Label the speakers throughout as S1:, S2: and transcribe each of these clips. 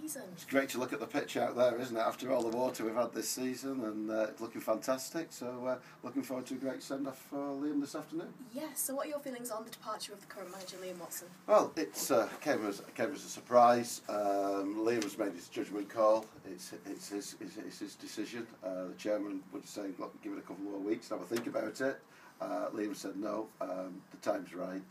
S1: It's great to look at the pitch out there, isn't it, after all the water we've had this season, and it's looking fantastic, so looking forward to a great send-off for Liam this afternoon.
S2: Yes, so what are your feelings on the departure of the current manager, Liam Watson?
S1: Well, it came as a surprise. Liam's made his judgment call. It's his decision. The chairman would say, look, give it a couple more weeks, have a think about it. Liam said no, the time's right.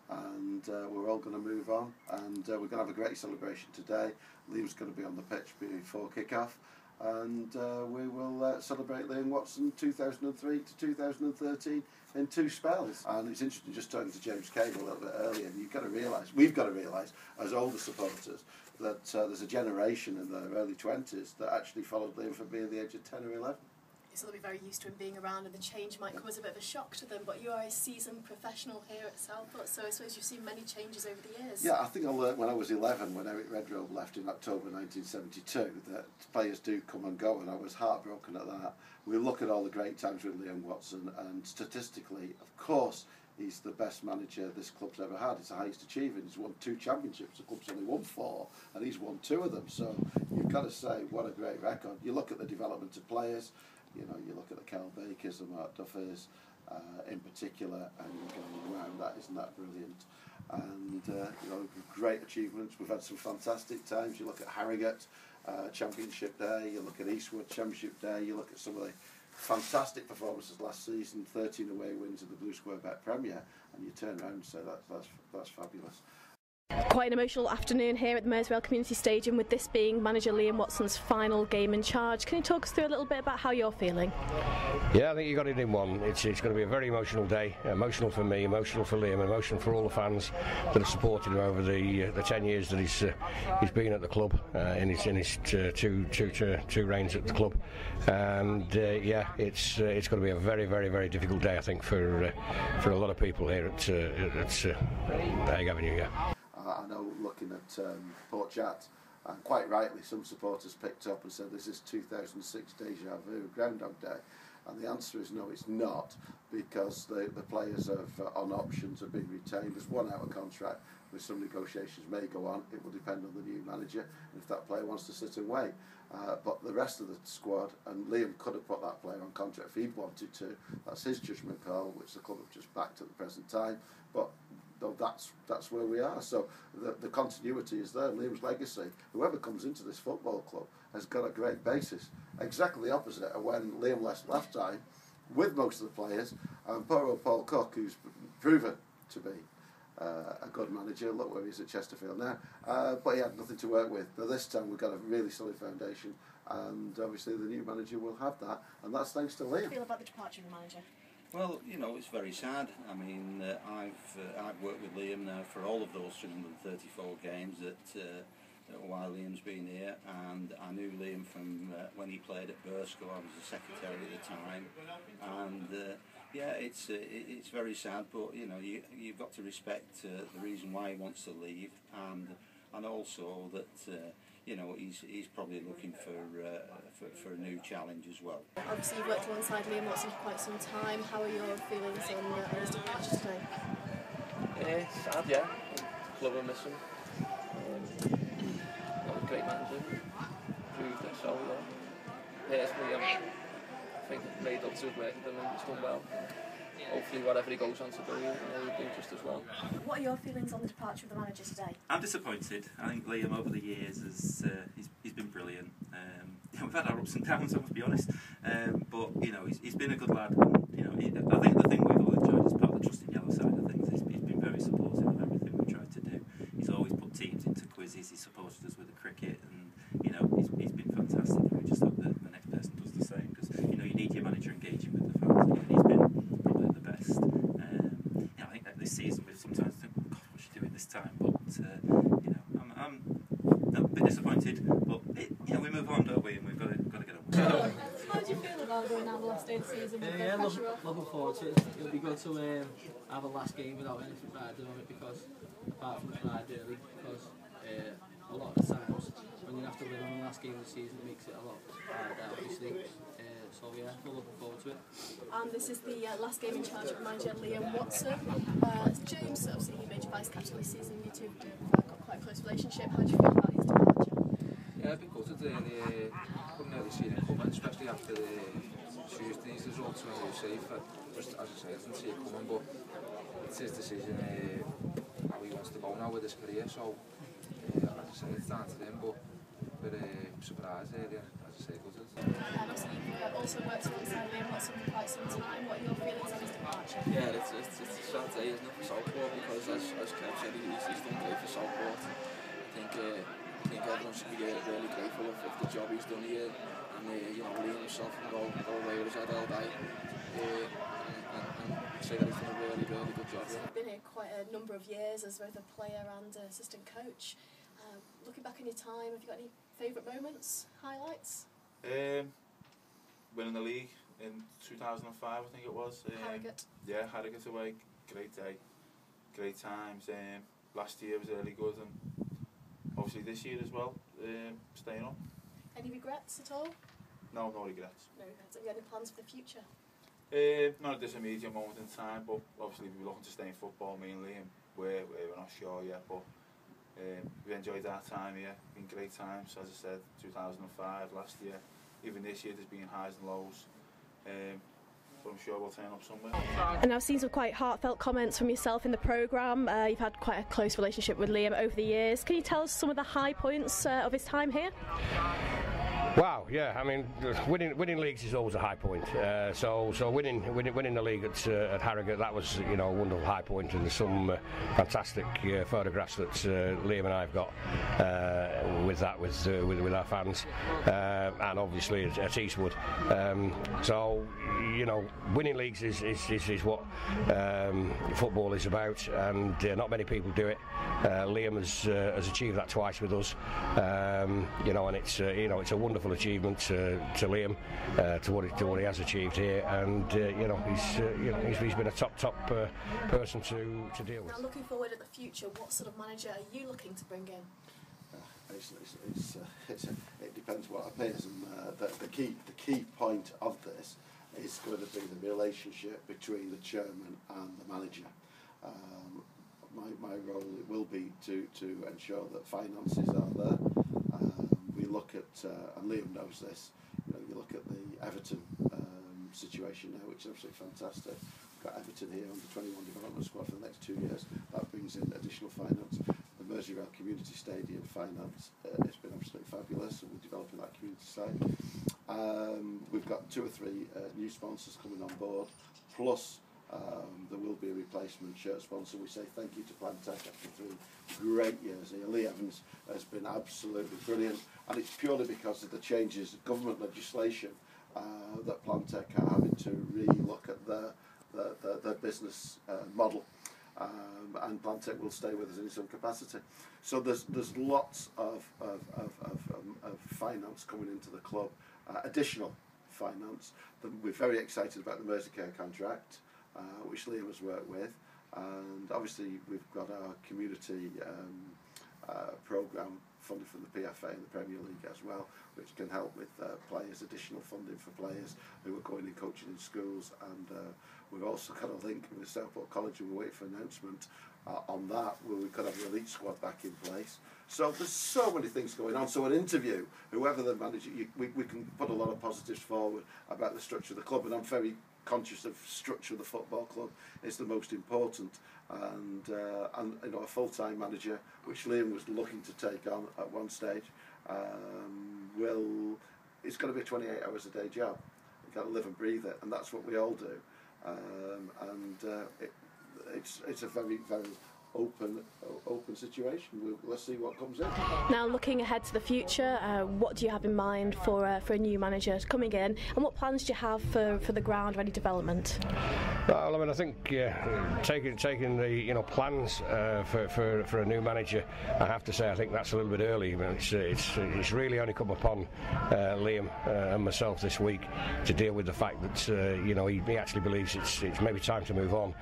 S1: And we're all going to move on, and we're going to have a great celebration today. Liam's going to be on the pitch before kick-off, and we will celebrate Liam Watson 2003 to 2013 in 2 spells. And it's interesting, just talking to James Cable a little bit earlier, and we've got to realise as older supporters that there's a generation in their early 20s that actually followed Liam from being the age of 10 or 11.
S2: So they'll be very used to him being around, and the change might come as a bit of a shock to them, but you are a seasoned professional here at Southport, so I suppose you've seen many changes over the years.
S1: Yeah, I think I learnt when I was 11, when Eric Redrobe left in October 1972, that players do come and go, and I was heartbroken at that. We look at all the great times with Liam Watson, and statistically, of course, he's the best manager this club's ever had. It's the highest achievement. He's won 2 championships. The club's only won 4, and he's won 2 of them. So you've got to say, what a great record. You look at the development of players. You know, you look at the Cal Bakers, the Mark Duffers, in particular, and you're going, wow, isn't that brilliant? And you know, great achievements. We've had some fantastic times. You look at Harrogate Championship Day. You look at Eastwood Championship Day. You look at some of the fantastic performances last season, 13 away wins in the Blue Square Bet Premier, and you turn around and say that's fabulous.
S2: Quite an emotional afternoon here at the Merseyrail Community Stadium, with this being manager Liam Watson's final game in charge. Can you talk us through a little bit about how you're feeling?
S3: Yeah, I think you got it in one. It's going to be a very emotional day. Emotional for me, emotional for Liam, emotional for all the fans that have supported him over the 10 years that he's been at the club, in his two reigns at the club. And yeah, it's going to be a very, very, very difficult day, I think, for a lot of people here at Hague Avenue. Yeah.
S1: I know, looking at Port Chat, and quite rightly, some supporters picked up and said this is 2006 deja vu, Groundhog Day, and the answer is no, it's not, because the players on options have been retained. There's one out of contract, with some negotiations may go on. It will depend on the new manager, and if that player wants to sit and wait. But the rest of the squad, and Liam could have put that player on contract if he'd wanted to. That's his judgment call, which the club have just backed at the present time. But that's where we are. So the continuity is there. Liam's legacy, whoever comes into this football club, has got a great basis. Exactly the opposite of when Liam left last time, with most of the players, and poor old Paul Cook, who's proven to be a good manager. Look where he is at Chesterfield now. But he had nothing to work with. But this time we've got a really solid foundation, and obviously the new manager will have that, and that's thanks to Liam.
S2: How do you feel about the departure of the manager?
S4: Well, you know, it's very sad. I mean, I've worked with Liam now for all of those 334 games while Liam's been here, and I knew Liam from when he played at Burscough. I was the secretary at the time, and yeah, it's very sad. But you know, you've got to respect the reason why he wants to leave, and also that. You know, he's probably looking for a new challenge as well.
S2: Obviously, you've worked alongside Liam Watson for quite some time. How are your feelings on his departure today?
S5: Yeah, sad, yeah. Club will miss him. Not a great manager. Proved it so well. Personally, I think it made up to his work with him, and he's done well. Hopefully whatever he goes on to do, he'll do just as well.
S2: What are your feelings on the departure of the manager today?
S6: I'm disappointed. I think Liam over the years he's been brilliant. We've had our ups and downs, I must be honest. But you know, he's been a good lad. And, you know, I think the thing we've all enjoyed is part of the Trust in Yellow side of things. He's been very supportive of everything we've tried to do. He's always put teams into quizzes. He's supported us with the cricket, and you know, he's been fantastic. And we just hope that the next person does the same, because you know, you need your manager engaging with the fans, and he's been probably the best. You know, I think that this season we've sometimes think, oh God, what should we do it this time? But you know, I'm a bit disappointed. But you know, we move on, don't we? And we've got to get on with it.
S2: How do you feel about going out the last day of the season with
S5: yeah,
S2: the pressure off?
S5: looking forward to it. It'll be good to have a last game without anything riding on it, because apart from ride early, because a lot of the times when you have to win on the last game of the season, it makes it a lot harder, obviously. So yeah, we're looking forward to it.
S2: And this is the last game in charge of manager Liam Watson. James, obviously he made you vice captain this season. You two have got quite a close relationship. How do you feel about his departure?
S7: Yeah, because of the couldn't really see it coming, especially after Tuesday's results when we were safe. Just as I say, I didn't see it coming, but it's his decision how he wants to go now with his career. So as I say, it's down to him. But we're surprised earlier, as I say, because
S2: obviously you've also worked alongside Liam Watson for quite some time. What are your feelings on his departure?
S5: Yeah, it's a sad day, isn't it, for Southport, because as Kev said, he's done great for Southport. I think everyone should be really grateful of the job he's done here, and Liam himself can go away with his head held high and say that he's done a really good job.
S2: So you've been here quite a number of years as both a player and assistant coach. Looking back on your time, have you got any favourite moments, highlights?
S8: Winning the league in 2005, I think it was.
S2: Harrogate. Yeah,
S8: Harrogate away, great day, great times. Last year was really good, and obviously this year as well, staying up.
S2: Any regrets at all?
S8: No regrets.
S2: No regrets. Have you got any plans for the future?
S8: Not at this immediate moment in time, but obviously we're looking to stay in football mainly, and we're not sure yet, but we enjoyed our time here, been great times, as I said, 2005, last year, even this year there's been highs and lows, but I'm sure we'll turn up somewhere.
S2: And I've seen some quite heartfelt comments from yourself in the programme. You've had quite a close relationship with Liam over the years. Can you tell us some of the high points of his time here?
S3: Wow, yeah, I mean, winning leagues is always a high point. So winning the league at Harrogate, that was a wonderful high point, and there's some fantastic photographs that Liam and I have got with our fans, and obviously at Eastwood. So winning leagues is what football is about, and not many people do it. Liam has achieved that twice with us, and it's it's a wonderful achievement to Liam, to what he has achieved here, and he's been a top person to deal with.
S2: Now, looking forward at the future, what sort of manager are you looking to bring in?
S1: It depends what appears, and the key point of this is going to be the relationship between the chairman and the manager. My role will be to ensure that finances are there. We look at, and Liam knows this, you look at the Everton situation now, which is absolutely fantastic. We've got Everton here on the 21 development squad for the next 2 years. That brings in additional finance. The Merseyrail Community Stadium finance has been absolutely fabulous, and we're developing that community side. We've got 2 or 3 new sponsors coming on board, plus there will be a replacement shirt sponsor. We say thank you to Plantech after 3 great years here. Lee Evans has been absolutely brilliant, and it's purely because of the changes of government legislation that Plantech are having to re-look at their business model, and Plantech will stay with us in some capacity. So there's lots of finance coming into the club, additional finance. We're very excited about the Merseycare contract, which Liam has worked with, and obviously we've got our community programme funded from the PFA and the Premier League as well, which can help with players, additional funding for players who are going and coaching in schools, and we've also got a link with Southport College, and we're waiting for an announcement on that, where we could have the elite squad back in place. So there's so many things going on. So an interview, whoever the manager, we can put a lot of positives forward about the structure of the club, and I'm very conscious of structure of the football club is the most important, and a full-time manager, which Liam was looking to take on at one stage, it's going to be a 28 hours a day job. You've got to live and breathe it, and that's what we all do, it's a very, very open situation. Let's see what comes in.
S2: Now, looking ahead to the future, what do you have in mind for a new manager coming in, and what plans do you have for the ground ready development?
S3: Well, I mean, I think taking the plans for a new manager, I have to say I think that's a little bit early. I mean, it's really only come upon Liam and myself this week to deal with the fact that he actually believes it's maybe time to move on,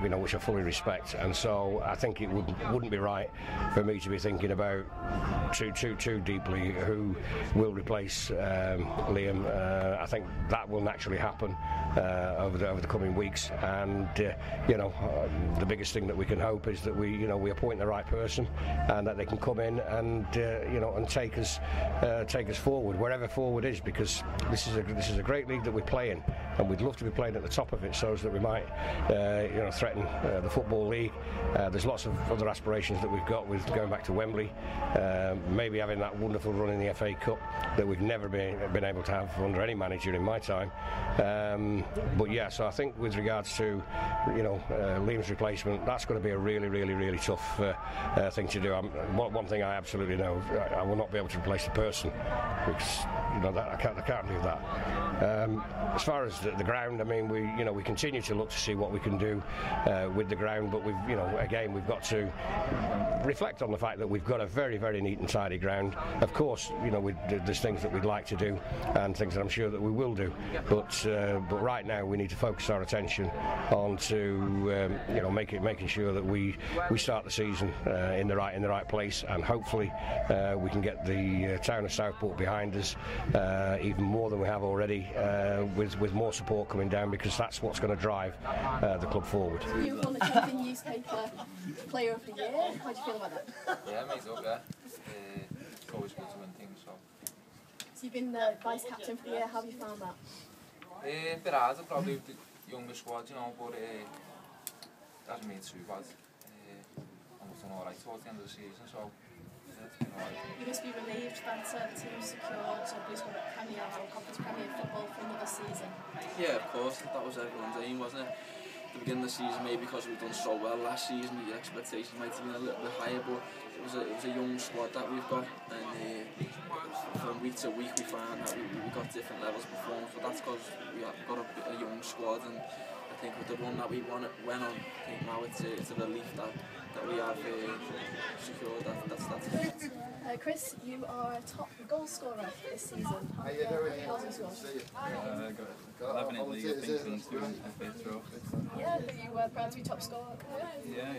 S3: which I fully respect, and so I think it wouldn't be right for me to be thinking about too deeply who will replace Liam. I think that will naturally happen over the coming weeks, and the biggest thing that we can hope is that we appoint the right person, and that they can come in and and take us forward, wherever forward is, because this is a great league that we play in, and we'd love to be playing at the top of it, so that we might threaten the Football League. There's lots of other aspirations that we've got with going back to Wembley, maybe having that wonderful run in the FA Cup that we've never been able to have under any manager in my time. But yeah, so I think with regards to Liam's replacement, that's going to be a really tough thing to do. One thing I absolutely know, I will not be able to replace the person, because I can't do that. As far as the ground, I mean, we continue to look to see what we can do with the ground, but we've got to reflect on the fact that we've got a very neat and tidy ground. Of course, there's things that we'd like to do and things that I'm sure that we will do, but right now we need to focus our attention on to making sure that we start the season in the right place, and hopefully we can get the town of Southport behind us even more than we have already, with more support coming down, because that's what's going to drive the club forward.
S2: You won the Champion Newspaper Player of the Year. How do you feel about that?
S7: Yeah, mate, up there. It's always good to win things. So
S2: you've been the vice captain for the year. How have you found that?
S7: A bit harder, probably with the younger squad, but it hasn't been too bad. I've done alright towards the end of the season, so yeah, it's been alright.
S2: You must be relieved that the team secured Conference Premier football for another season.
S5: Yeah, of course, that was everyone's aim, wasn't it? At the beginning of the season, maybe because we've done so well last season, the expectations might have been a little bit higher, but it was a young squad that we've got, and from week to week we find that we've got different levels of performance, but that's because we've got a young squad, and I think with the run that we went on, I think now it's a relief that we have secured that.
S2: Chris, you are top goal scorer this season. How many goals have you scored?
S9: Got 11 in league, I think, and 2 in FA Trophy.
S2: Yeah, you were proud to be top scorer.
S9: Yeah.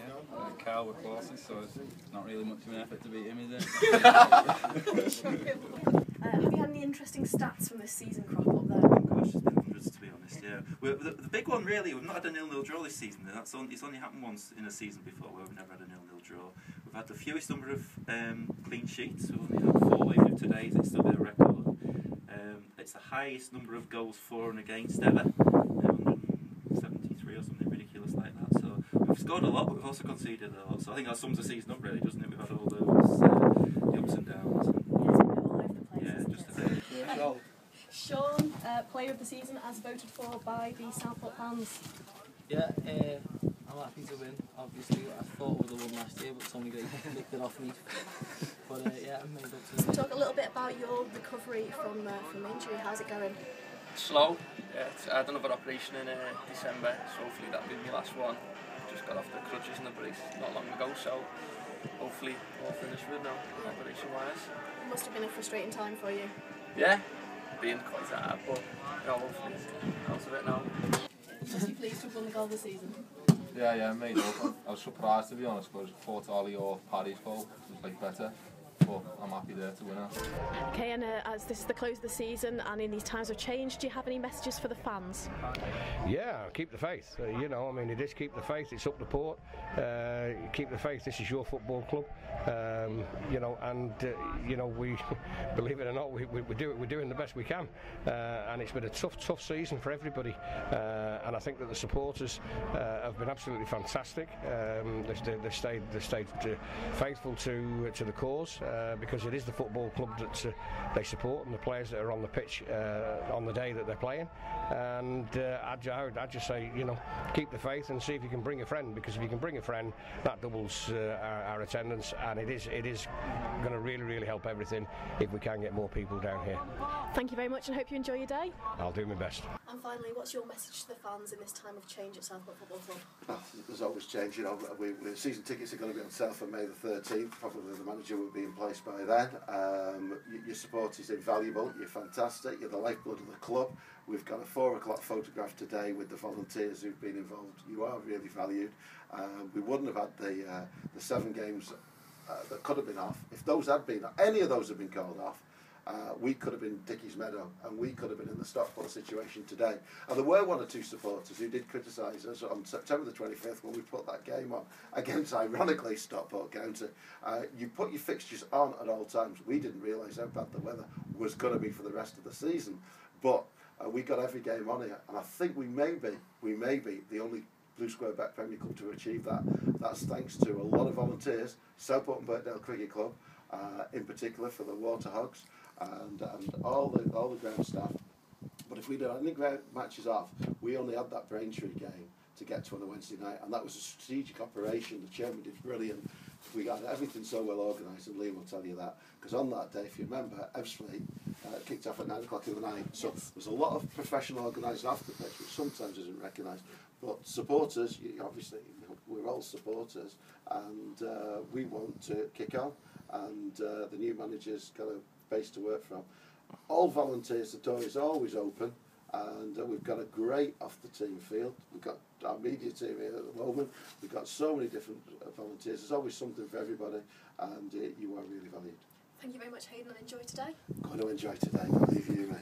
S9: Carl were closest, so it's not really much of an effort to beat him, is it?
S2: Have you had any interesting stats from this season crop up there?
S6: Gosh, there's been hundreds, to be honest. Yeah, the big one really, we've not had a 0-0 draw this season. It's only happened once in a season before where we've never had a 0-0 draw. We've had the fewest number of clean sheets. We've only had 4 even of today's. It's still a record. It's the highest number of goals for and against ever, 173 or something ridiculous like that. So we've scored a lot, but we've also conceded a lot. So I think that sums the season up really, doesn't it? We've had all those the ups and downs. Yeah, just a bit.
S2: Yeah. Shaun, player of the season, as voted for by the Southport fans.
S5: Yeah, I'm happy to win, obviously. I thought we would have won last year, but somebody nicked it off me. But yeah, I'm made up to
S2: Talk a little bit about your recovery from injury. How's it going?
S10: Slow. Yeah, I had another operation in December, so hopefully that'll be my last one. Just got off the crutches and the brace not long ago, so hopefully we'll finish with now, operation-wise.
S2: It must have been a frustrating time for you.
S10: Yeah, being quite hard, but hopefully out of it now.
S2: Must be pleased to have won the goal this season.
S7: Yeah, made up. I was surprised, to be honest, because thought Ollie or Paddy's goal was better. But I'm happy there to win it.
S2: Okay, and as this is the close of the season and in these times of change, do you have any messages for the fans?
S3: Yeah, keep the faith. It is keep the faith. It's up the port. Keep the faith. This is your football club. We believe it or not, we're doing the best we can. And it's been a tough season for everybody. And I think that the supporters have been absolutely fantastic. They've stayed faithful to the cause. Because it is the football club that they support, and the players that are on the pitch on the day that they're playing. And I'd just say, keep the faith and see if you can bring a friend, because if you can bring a friend, that doubles our attendance, and it is going to really help everything if we can get more people down here.
S2: Thank you very much, and hope you enjoy your day.
S3: I'll do my best.
S2: And finally, what's your message to the fans in this time of change at Southport Football Club?
S1: There's always change. Season tickets are going to be on sale for May the 13th. Probably the manager will be in place place by then. Your support is invaluable. You're fantastic. You're the lifeblood of the club. We've got a 4 o'clock photograph today with the volunteers who've been involved. You are really valued. We wouldn't have had the 7 games that could have been off. If those had been, any of those had been called off, we could have been Dickie's Meadow, and we could have been in the Stockport situation today. And there were 1 or 2 supporters who did criticise us on September the 25th when we put that game on against, ironically, Stockport County. You put your fixtures on at all times. We didn't realise how bad the weather was going to be for the rest of the season, but we got every game on here, and I think we may be the only Blue Square Bet Premier Club to achieve that. That's thanks to a lot of volunteers, Southport and Birkdale Cricket Club, in particular for the Water Hogs, and all the ground staff. But if we did any ground matches off, we only had that Braintree game to get to on a Wednesday night, and that was a strategic operation. The chairman did brilliant. We got everything so well organised, and Liam will tell you that, because on that day, if you remember, Ebbsfleet kicked off at 9 o'clock in the night. So there's a lot of professional organising off the pitch, which sometimes isn't recognised. But supporters, obviously, we're all supporters, and we want to kick on, and the new manager's got a base to work from. All volunteers, the door is always open, and we've got a great off-the-team field. We've got our media team here at the moment. We've got so many different volunteers. There's always something for everybody, and you are really valued.
S2: Thank you very much, Haydn, and enjoy today.
S1: Going to enjoy today, believe you me.